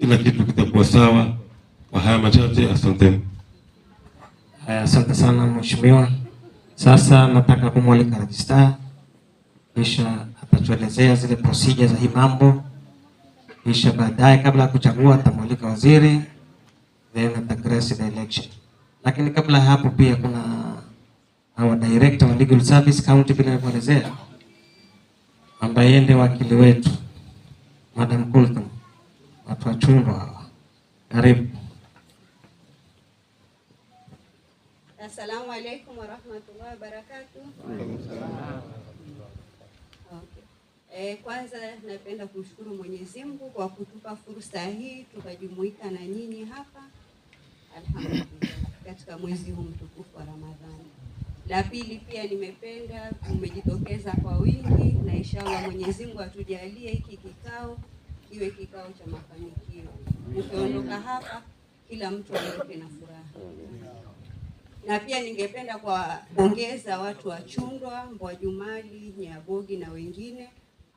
kila kitu kitakuwa sawa. Kwa haya machache, asante. Asante sana mheshimiwa. Sasa nataka kumwalika registrar, kisha atatuelezea zile procedures za hii mambo, kisha baadaye kabla ya kuchagua atamwalika waziri, then atagrace the election. Lakini kabla hapo pia kuna our director wa legal service county bila kuelezea, ambaye ndiye wakili wetu Madam Kulthum, watu wa Chungwa hawa. Karibu. Assalamu alaikum wa rahmatullahi wa barakatuh. Okay. Kwanza napenda kumshukuru Mwenyezi Mungu kwa kutupa fursa hii tukajumuika na nyinyi hapa, alhamdulillah, katika mwezi huu mtukufu wa Ramadhani. La pili pia nimependa umejitokeza kwa wingi, na inshallah Mwenyezi Mungu atujalie hiki kikao iwe kikao cha mafanikio. Ukiondoka hapa kila mtu aondoke na furaha. Na pia ningependa kuongeza watu wa Chundwa, Mbwajumali, Nyabogi na wengine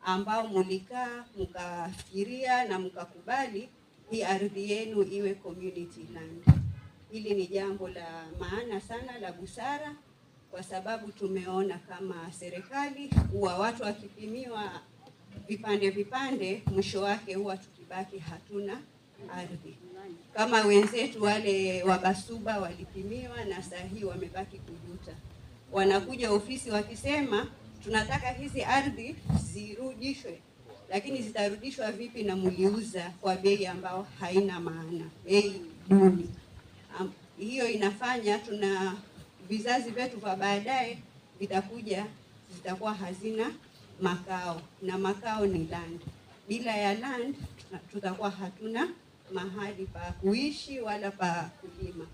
ambao mulikaa mkafikiria na mkakubali hii ardhi yenu iwe community land. Hili ni jambo la maana sana, la busara, kwa sababu tumeona kama serikali huwa watu wakipimiwa vipande vipande, mwisho wake huwa tukibaki hatuna ardhi. Kama wenzetu wale wa Basuba walipimiwa na sahi wamebaki kujuta. Wanakuja ofisi wakisema tunataka hizi ardhi zirudishwe, lakini zitarudishwa vipi na mliuza kwa bei ambao haina maana, bei duni. Hiyo inafanya tuna vizazi vyetu vya baadaye zitakuwa hazina makao, na makao ni land. Bila ya land tutakuwa hatuna mahali pa kuishi wala pa kulima.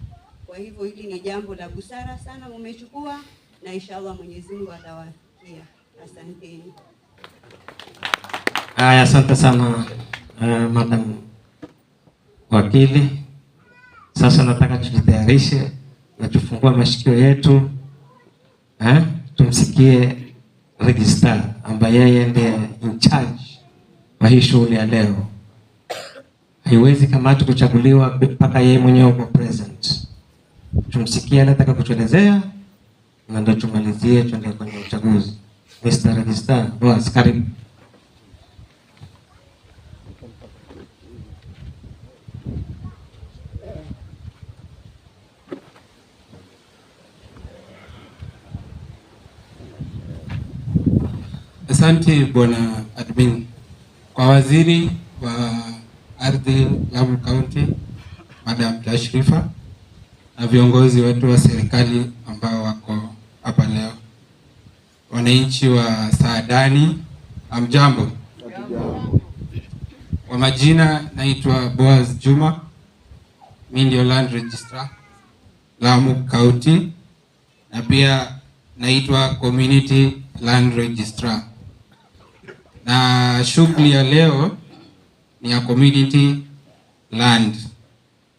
Kwa hivyo hili ni jambo la busara sana mmechukua, na inshallah Mwenyezi Mungu atawafikia. Asanteni. Asante sana madam wakili. Sasa nataka tujitayarishe na tufungue mashikio yetu, tumsikie registrar ambaye yeye ndiye in charge wa hii shughuli ya leo. Haiwezi kamati kuchaguliwa mpaka yeye mwenyewe kwa present. Tumsikie anataka kutuelezea na ndio tumalizie tuende kwenye uchaguzi. Mr. Registrar, boss, karibu. Asante bwana admin. Kwa waziri wa ardhi Lamu County Madam Tashrifa na viongozi wetu wa serikali ambao wako hapa leo, wananchi wa Saadani, amjambo. Kwa majina naitwa Boaz Juma, mimi ndio land registrar Lamu County, na pia naitwa community land registrar, na shughuli ya leo ni ya community land.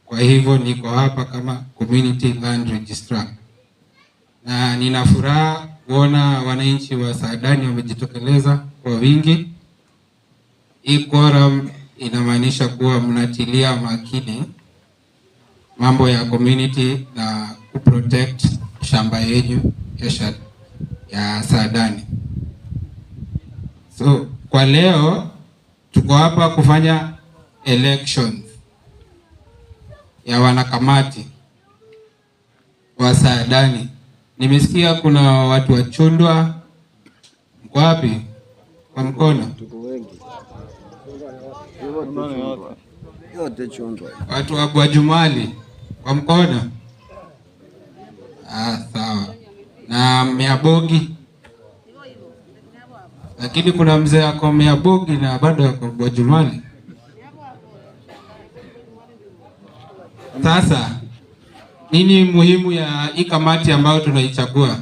Kwa hivyo niko hapa kama community land registrar, na nina furaha kuona wananchi wa Saadani wamejitokeleza kwa wingi. Hii quorum inamaanisha kuwa mnatilia makini mambo ya community na kuprotect shamba yenu ya Saadani. So kwa leo tuko hapa kufanya elections ya wanakamati wa Saadani. Nimesikia kuna watu wa Chundwa. Mko wapi? Kwa mkono. Yote Chundwa. Watu wa Mbwajumali kwa mkono. Sawa. Na Nyabogi. Lakini kuna mzee ako Nyabogi na bado ako Mbwajumali. Sasa nini muhimu ya hii kamati ambayo tunaichagua?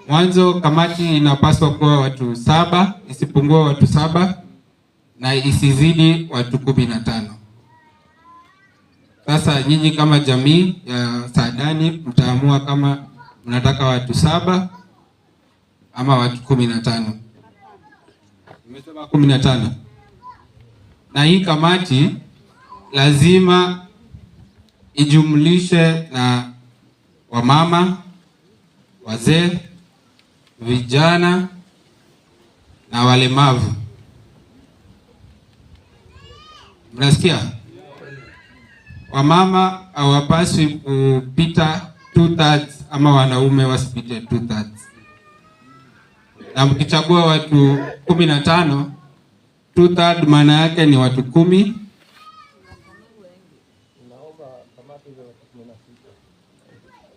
Mwanzo, kamati inapaswa kuwa watu 7, isipungua watu 7 na isizidi watu 15. Sasa nyinyi kama jamii ya Saadani mtaamua kama mnataka watu 7 ama watu 15. Nimesema 15. Na hii kamati lazima ijumlishe na wamama, wazee, vijana na walemavu. Mnasikia? Wamama hawapaswi kupita 2/3 ama wanaume wasipite 2/3. Na mkichagua watu 15, 2/3 maana yake ni watu 10.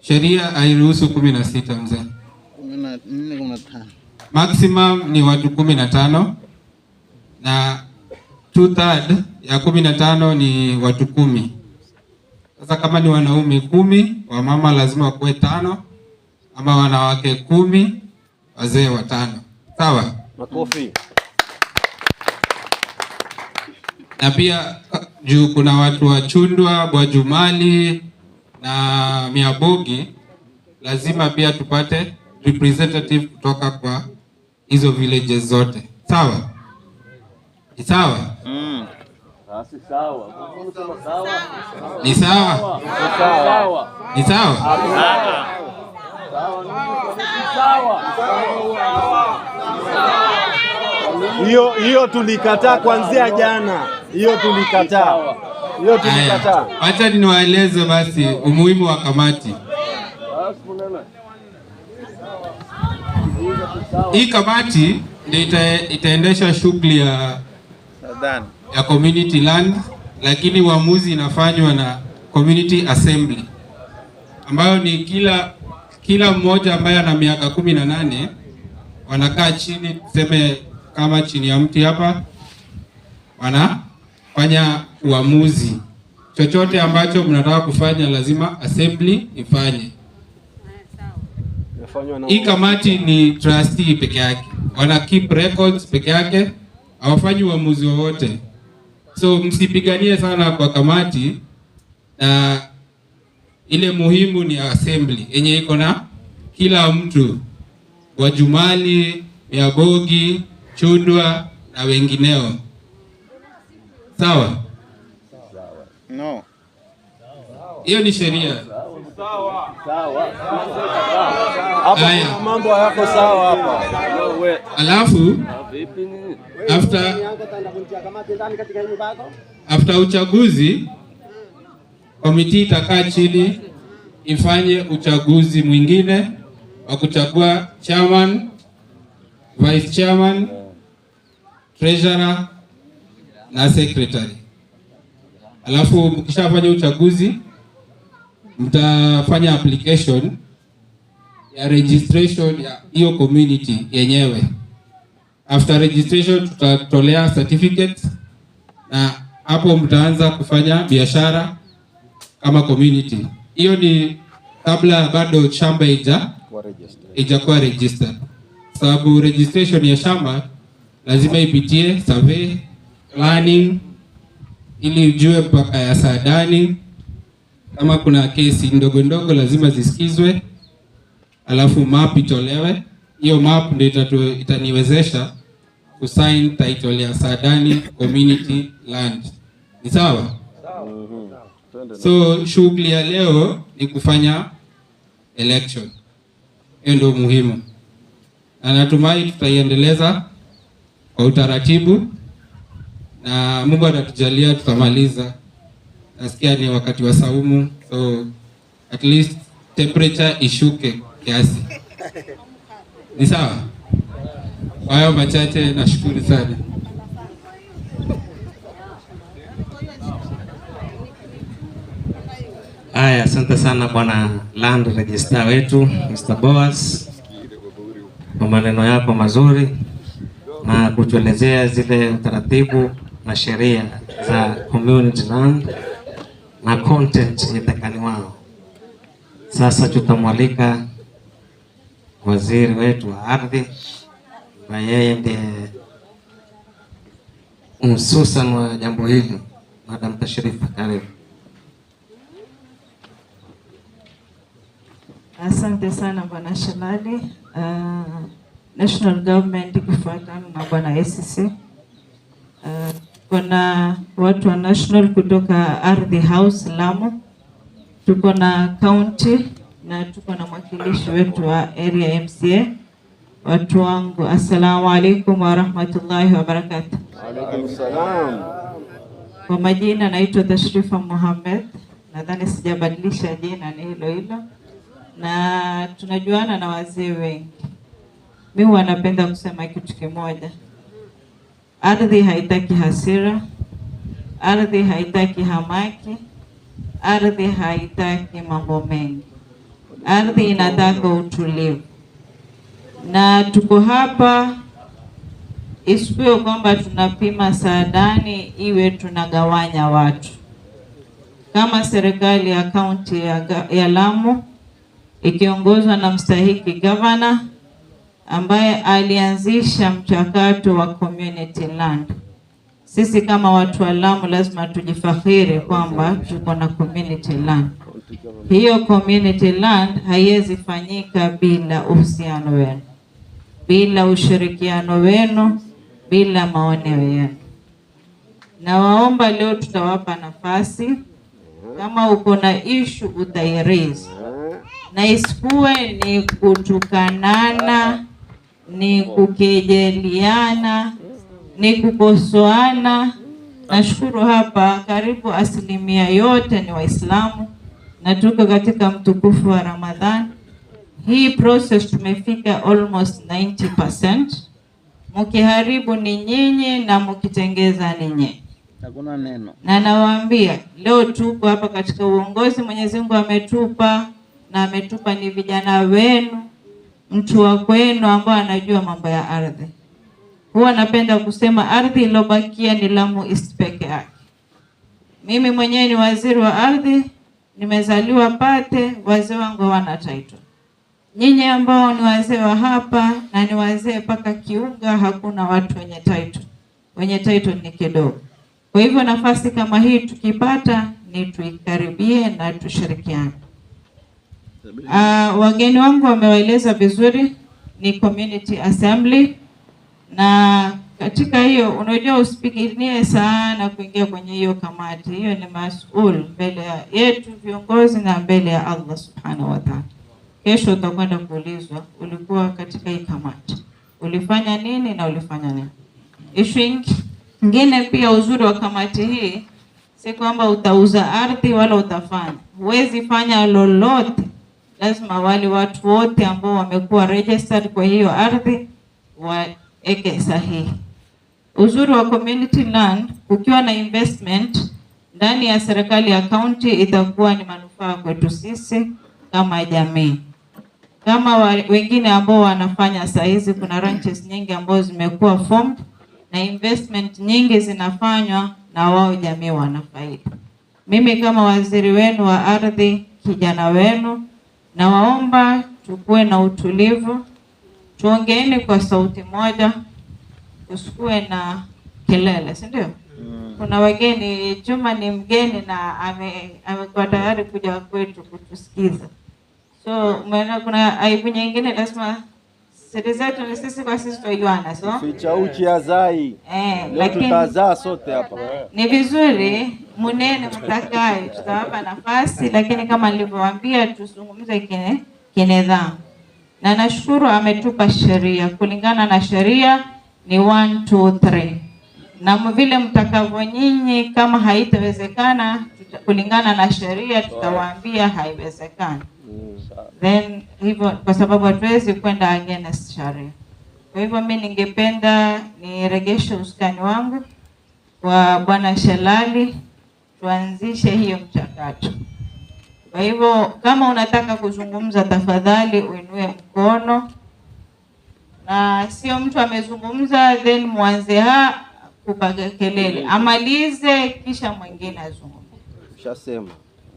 Sheria hairuhusu 16 mzee. 15. Maximum ni watu 15 na 2/3 ya 15 ni watu 10. Sasa kama ni wanaume 10, wamama lazima wakuwe 5, ama wanawake 10, wazee 5. Sawa? Makofi. Na pia juu kuna watu wa Chundwa, Bwajumali na Miabogi, lazima pia tupate representative kutoka kwa hizo villages zote. Sawa? Ni sawa? Ni sawa? Ni sawa? Hiyo tulikataa kuanzia jana. Hiyo tulikataa. Acha niwaeleze basi umuhimu wa kamati. Hii kamati ndio itaendesha shughuli ya community land, lakini uamuzi inafanywa na community assembly, ambayo ni kila mmoja ambaye ana miaka 18 wanakaa chini, tuseme kama chini ya mti hapa, wanafanya uamuzi. Chochote ambacho mnataka kufanya lazima assembly ifanye. Hii kamati ni trustee peke yake, wana keep records peke yake, hawafanyi uamuzi wowote. So msipiganie sana kwa kamati, na ile muhimu ni assembly yenye iko na kila mtu, Wajumali, Miabogi, Chundwa na wengineo. Sawa? No. Hiyo ni sheria. Hapa mambo yako sawa hapa. Alafu after uchaguzi, komiti itakaa chini ifanye uchaguzi mwingine wa kuchagua chairman, vice chairman, treasurer na secretary. Alafu mkishafanya uchaguzi, mtafanya application ya registration ya hiyo community yenyewe. After registration tutatolea certificate, na hapo mtaanza kufanya biashara kama community. Hiyo ni kabla bado shamba haijakuwa registered. Sababu registration ya shamba lazima ipitie survey, planning, ili ujue mpaka ya Saadani. Kama kuna kesi ndogo ndogo lazima zisikizwe, alafu map itolewe. Hiyo map ndio itaniwezesha kusign title ya Saadani community land. Ni sawa? So shughuli ya leo ni kufanya election. Hiyo ndio muhimu, na natumai tutaiendeleza kwa utaratibu, na Mungu atatujalia tutamaliza. Nasikia ni wakati wa saumu, so at least temperature ishuke kiasi. Ni sawa? Kwa hayo machache nashukuru sana. Haya, asante sana bwana land register wetu Mr. Boaz kwa maneno yako mazuri na kutuelezea zile utaratibu na sheria za community land na content itakaniwao. Sasa tutamwalika waziri wetu wa ardhi, na yeye ndiye msusan wa jambo hili, Madam Tashrifa, karibu. Asante sana Bwana Shalali. National government ikifuatana na Bwana ACC tuko na watu wa national kutoka Ardhi House Lamu, tuko na county na tuko na mwakilishi wetu wa area MCA. Watu wangu, assalamu alaikum wa rahmatullahi wa barakatuh. Alaikum salam. Kwa majina naitwa Tashrifa Mohamed, nadhani sijabadilisha jina, ni hilo hilo, na tunajuana na wazee wengi. Mimi wanapenda kusema kitu kimoja: ardhi haitaki hasira, ardhi haitaki hamaki, ardhi haitaki mambo mengi, ardhi inataka utulivu. Na tuko hapa isiwe kwamba tunapima saadani iwe tunagawanya watu. Kama serikali ya kaunti ya Lamu ikiongozwa na mstahiki governor ambaye alianzisha mchakato wa community land, sisi kama watu wa Lamu lazima tujifakhiri kwamba tuko na community land. Hiyo community land haiwezi fanyika bila uhusiano wenu, bila ushirikiano wenu, bila maoneo yenu. Na waomba leo tutawapa nafasi, kama uko na issue utairaise, na isikuwe ni kutukanana, ni kukejeliana, ni kukosoana. Nashukuru hapa karibu asilimia yote ni Waislamu na tuko katika mtukufu wa Ramadhan. Hii process tumefika almost 90%. Mkiharibu ni nyinyi na mkitengeza ni nyinyi. Hakuna neno. Na nawaambia leo tuko hapa katika uongozi Mwenyezi Mungu ametupa, na ametupa ni vijana wenu, mtu wa kwenu ambao anajua mambo ya ardhi. Huwa napenda kusema ardhi iliyobakia ni Lamu East peke yake. Mimi mwenyewe ni waziri wa ardhi, nimezaliwa Pate, wazee wangu wana title. Nyinyi ambao ni wazee wa hapa na ni wazee paka Kiunga, hakuna watu wenye title. Wenye title ni kidogo. Kwa hivyo nafasi kama hii tukipata ni tuikaribie na tushirikiane. Wageni wangu wamewaeleza vizuri, ni community assembly, na katika hiyo unajua usipiginie sana kuingia kwenye hiyo kamati. Hiyo ni masuul mbele yetu viongozi na mbele ya Allah subhanahu wa ta'ala. Kesho utakwenda kuulizwa ulikuwa katika hii kamati, ulifanya nini na ulifanya nini. Issue nyingine pia, uzuri wa kamati hii si kwamba utauza ardhi wala utafanya. Huwezi fanya lolote, lazima wale watu wote ambao wamekuwa registered kwa hiyo ardhi waeke sahihi. Uzuri wa community land, ukiwa na investment ndani ya serikali ya county, itakuwa ni manufaa kwetu sisi kama jamii. Kama wengine ambao wanafanya saizi, kuna ranches nyingi ambazo zimekuwa formed na investment nyingi zinafanywa na wao, jamii wanafaidi. Mimi kama waziri wenu wa ardhi, kijana wenu, na waomba tukue na utulivu, tuongeeni kwa sauti moja, usikue na kelele, si ndio? Kuna wageni, Juma ni mgeni na amekuwa tayari kuja kwetu kutusikiza. So umeona kuna aibu nyingine, lazima siri zetu ni sisi kwa sisi tujuana, so Ficha uchi azai. Lakini tutazaa sote hapa. Ni vizuri munene mtakaye, tutawapa nafasi, lakini kama nilivyowaambia tuzungumze kinidhamu. Na nashukuru ametupa sheria, kulingana na sheria ni 1 2 3. Na vile mtakavyo nyinyi, kama haitawezekana kulingana na sheria tutawaambia haiwezekani. Then hivyo, kwa sababu hatuwezi kwenda against sharia. Kwa hivyo mimi ningependa niregeshe usukani wangu kwa Bwana Shalali, tuanzishe hiyo mchakato. Kwa hivyo kama unataka kuzungumza, tafadhali uinue mkono, na sio mtu amezungumza then mwanze kupaga kelele, amalize kisha mwingine azungumze. Ushasema.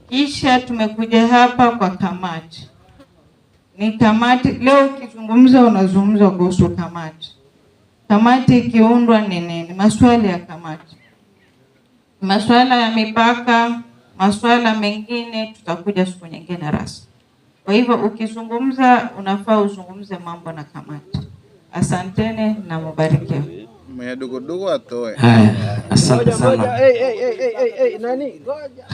Kisha tumekuja hapa kwa kamati. Ni kamati, leo ukizungumza unazungumza kuhusu kamati. Kamati ikiundwa ni nini? Maswali ya kamati, maswala ya mipaka, maswala mengine tutakuja siku nyingine rasmi. Kwa hivyo ukizungumza unafaa uzungumze mambo na kamati. Asanteni na mubarikiwe. Mwenye dogo atoe. Haya, asante sana. Nani? Ngoja.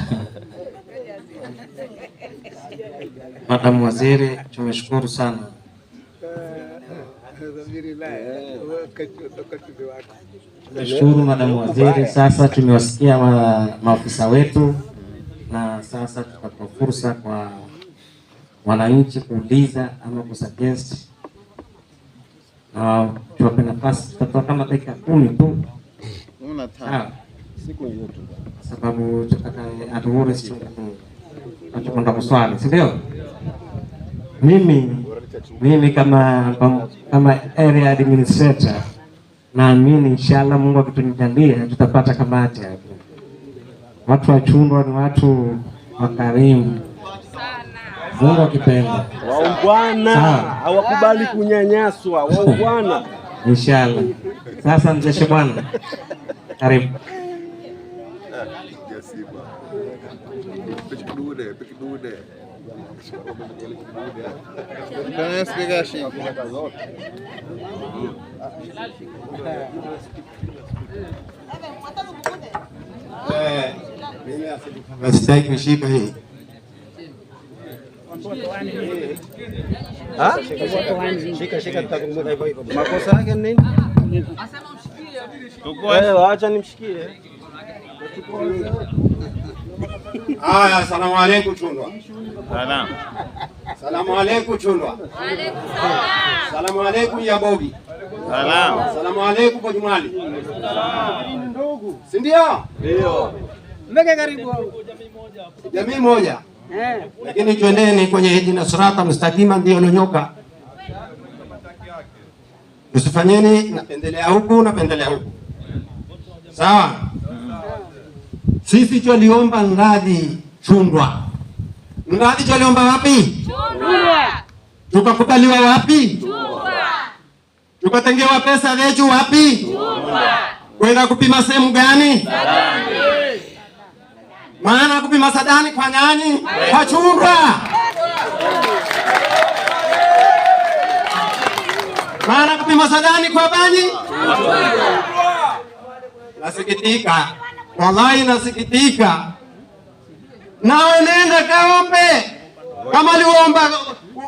Madam Waziri, tumeshukuru sana. Tumeshukuru Madam Waziri. Sasa tumewasikia maafisa wetu, na sasa tutatoa fursa kwa wananchi kuuliza ama kusuggest, na tuwape nafasi. Tutatoa kama dakika 10 tu, siku hiyo tu, sababu tutaka adhuhuri tunakwenda kuswali, si ndio? Mimi kama area administrator naamini inshallah Mungu akitujalia tutapata kamati hapo. Watu wa Chundwa ni watu wakarimu sana. Mungu akipenda. Waungwana, hawakubali kunyanyaswa, waungwana. Inshallah. Sasa mzee bwana. Karibu. Sitaki kushika hii. Shika tutakumbuka hivyo hivyo. Makosa yake ni nini? Asema mshikie. Acha nimshikie. Haya, asalamu alaykum Chundwa. Salam. Salamu alaykum Chundwa. Wa alaykum salam. Salamu alaykum ya Bobi. Salam. Salamu alaykum kwa Jumali. Salam. Ndugu. Si ndio? Ndio. Mbeke karibu hao. Jamii moja. Lakini twendeni kwenye hijina sirata mustaqima, ndio lonyoka. Usifanyeni napendelea huku napendelea huku. Sawa? Sisi tuliomba mradi Chundwa. Mradi tuliomba wapi? Chundwa. Tukakubaliwa wapi? Chundwa. Tukatengewa pesa zetu wapi? Chundwa. Kwenda kupima sehemu gani? Sadani. Maana kupima Sadani kwa nani? Kwa Chundwa. Maana kupima Sadani kwa bani? Nasikitika. Wallahi nasikitika. Nawe nenda kaombe. Kama aliomba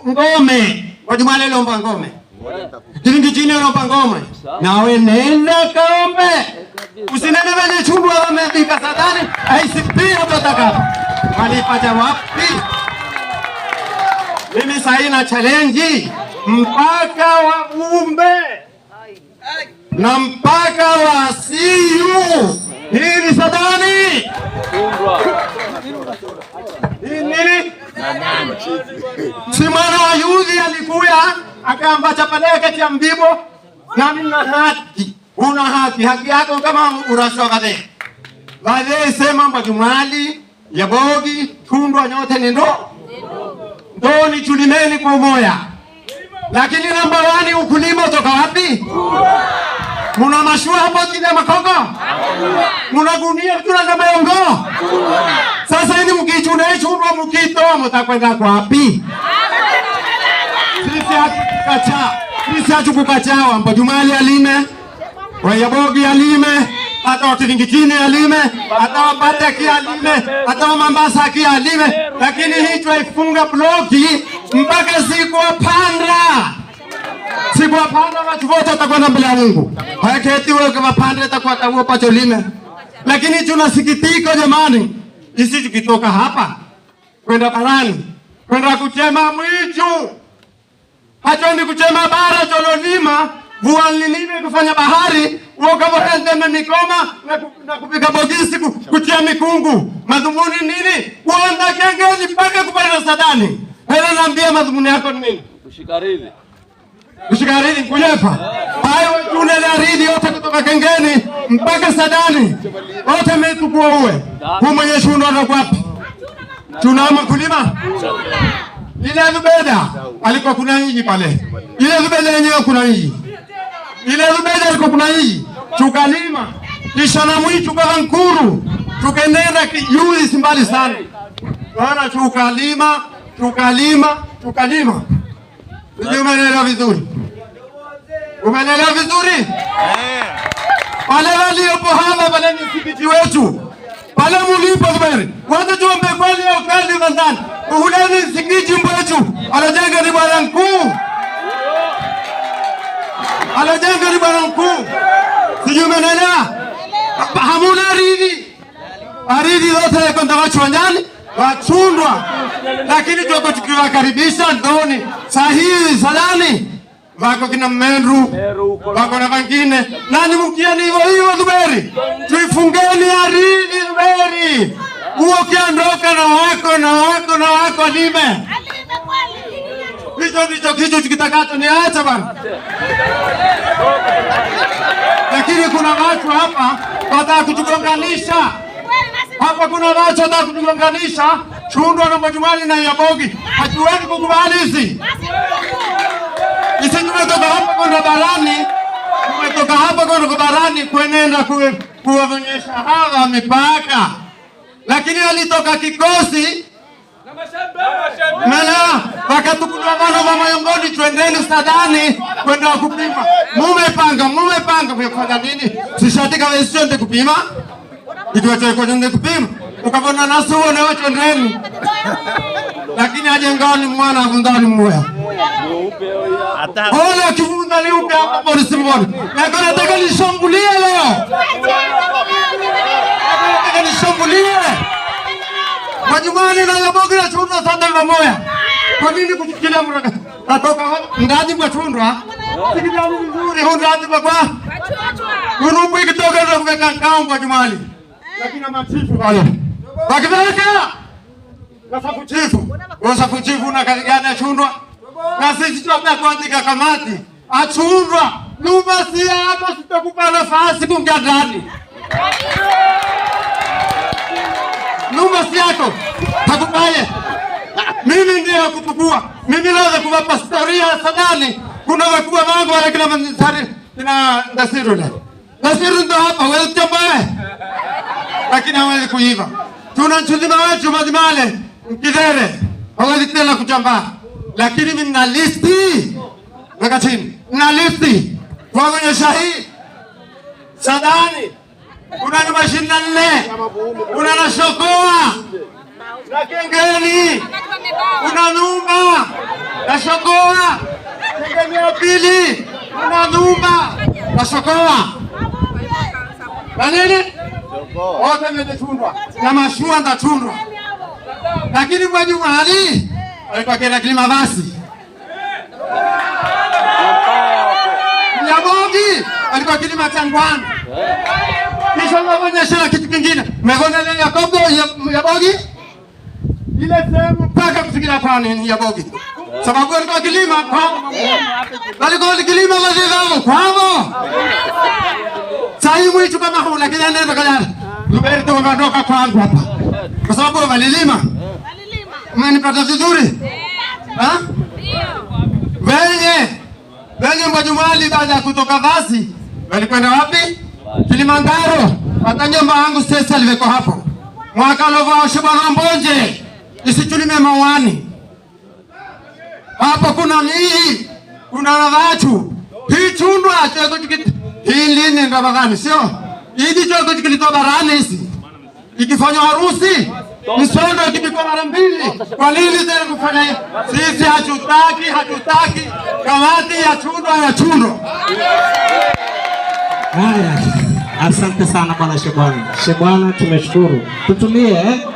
ngome. Kwa Jumali aliomba ngome. Chini aliomba ngome. Nawe nenda kaombe. Usinene venye Chundwa wamepika Sadani. ICP hapo taka. Walipata wapi? Mimi sasa na challenge mpaka wa Umbe na mpaka wa Siyu. Hii ni Sadani. Hii nini? Si mwana wa Yudhi alikuya akaamba chapeleke kati ya Mbibo, na mimi na haki. Una haki yako kama uraswa kade. Wale sema mba Jumali, ya Bogi, Chundwa nyote ni ndo ni chulimeni kwa umoya. Lakini namba 1 ukulima utoka wapi? Muna mashua hapo chini ya Makoko? Muna gunia tuna kama yongo? Sasa hivi mkichuna Chundwa mkitoa mtakwenda kwa wapi? Sisi hatukukacha mba Jumali alime, wa Yabogi alime, hata Wakiringitini alime, hata Wabadaki alime, hata Mambasa alime, lakini hii tuifunga bloki mpaka siku wapanda watu wote watakwenda mbele ya Mungu. Hayaketi wewe kama panda itakuwa tawo pacho lime. Lakini tunasikitika jamani, sisi tukitoka hapa kwenda barani, kwenda kuchema mwichu. Hatuendi kuchema bara tololima, vuanilime kufanya bahari, uokavohendeme mikoma na kupika bogisi kutia mikungu. Madhumuni nini? Kuonda kengezi mpaka kupata Sadani. Hela naambia madhumuni yako ni nini? Kushikaridhi kuyepa. Hayo tunelaridhi yote kutoka Kengeni mpaka Sadani. Wote metukua uwe. Mwenye Chundwa ndo wapi? Tunama kulima? Ile Zubeda alikuwa kuna hiji pale. Ile Zubeda yenyewe kuna hiji. Ile Zubeda alikuwa kuna hiji. Tukalima. Kisha na mwitu kwa Nkuru. Tukenenda yuli simbali sana. Wana tukalima. Umeelewa vizuri? Umeelewa vizuri? Wale waliopo hapa pale ni msikiti wetu. Pale mulipo Zuberi. Wacha tuombe kweli ya ukali Ramadhani. Ule ni msikiti wetu. Alojenga ni bwana mkuu. Alojenga ni bwana mkuu. Sijui umeelewa? Hamuna ardhi. Ardhi zote yako ndawachwa ndani, wachundwa. Lakini tuko tukiwakaribisha ndoni. Sahihi salani. Wako kina Meru, wako na wengine. Nani mkiani hivyo Zuberi? Tuifungeni ardhi Zuberi. Ukiondoka na wako lime. Hicho ndicho kitu kitakacho niacha bana. Lakini kuna watu hapa wataka kutugonganisha. Hapa kuna watu wataka kutugonganisha. Chundwa na Majumali na Yabogi. Hatuwezi kukubali hizi. Sisi tumetoka hapa kwenda barani. Tumetoka hapa kwenda barani kuenenda kuwaonyesha hawa mipaka. Lakini alitoka kikosi Mela, wakatukua wana wa Mayongoni twendeni Sadani kwenda kupima. Mumepanga kufanya nini? Sishatika wewe kupima. Ikiwacha kwa nini kupima? Ukavona nasu na watu ndeni. Lakini aje ngani mwana ngani mmoja. Ona kivunda liupe hapa polisi mbona. Nataka nishambulie leo. Nataka nishambulie. Majumani na Yabogi na Chundwa sana pamoja. Kwa nini kujikilia mraka? Natoka ndani kwa Chundwa. Sikiliza vizuri ndani kwa. Kurumbu ikitoka na kuweka ngao kwa Jumali. Lakini machifu wale. Wakiveka. Wasafu chifu na kazi gani ya Chundwa? Na sisi tunataka kuandika kamati. Achundwa. Nyumba si hapa sitakupa nafasi kuingia ndani. Nyumba si yako. Takupaye. Mimi ndiye kutukua. Mimi naweza kuwapa historia ya Sadani. Kuna wakubwa wangu wale kina Mansari na Nasiru le. Nasiru ndo hapa wewe utambaye. Lakini hawezi kuiva. Tuna nchuzima wetu Majumale Mkidere. Hawezi tena kuchambaa. Lakini mimi na listi. Weka chini. Na listi. Kwa kwenye shahidi. Sadani. Kuna na 24. Kuna na Shokoa. Na Kengeni. Kuna Numba. Na Shokoa. Kengeni ya pili. Kuna Numba. Na Shokoa. Na nini? Wote mmechundwa. Na mashua ndachundwa. Lakini kwa Jumali alikuwa kena kilima basi. Yabogi alikuwa kilima Changwana. Kisha mnaonyesha kitu kingine. Mmeona ile Yakobo Yabogi? Ile sehemu mpaka kufikia kwa nini Yabogi? Sababu alikuwa kilima kwao. Alikuwa kilima kwao. Sasa hivi kama huu lakini anaenda kajana. Zuberi tu ameondoka kwangu hapa. Kwa sababu walilima. Mmenipata vizuri? Wenye Majumali baada ya kutoka basi walikwenda wapi? Kilimanjaro. Hata nyumba yangu sasa liko hapo. Mwaka lova Shibana Mbonje. Isichulime mawani. Hapo kuna mii. Kuna watu. Hii Chundwa chako hii lini Ramadhani sio? Hii chako kilitoa barani hizi. Ikifanya harusi msondo ikipikwa mara mbili. Kwa nini tena kufanya hivi? Sisi hatutaki kamati ya Chundwa. Haya. Asante sana bwana Shebwana. Shebwana tumeshukuru. Tutulie.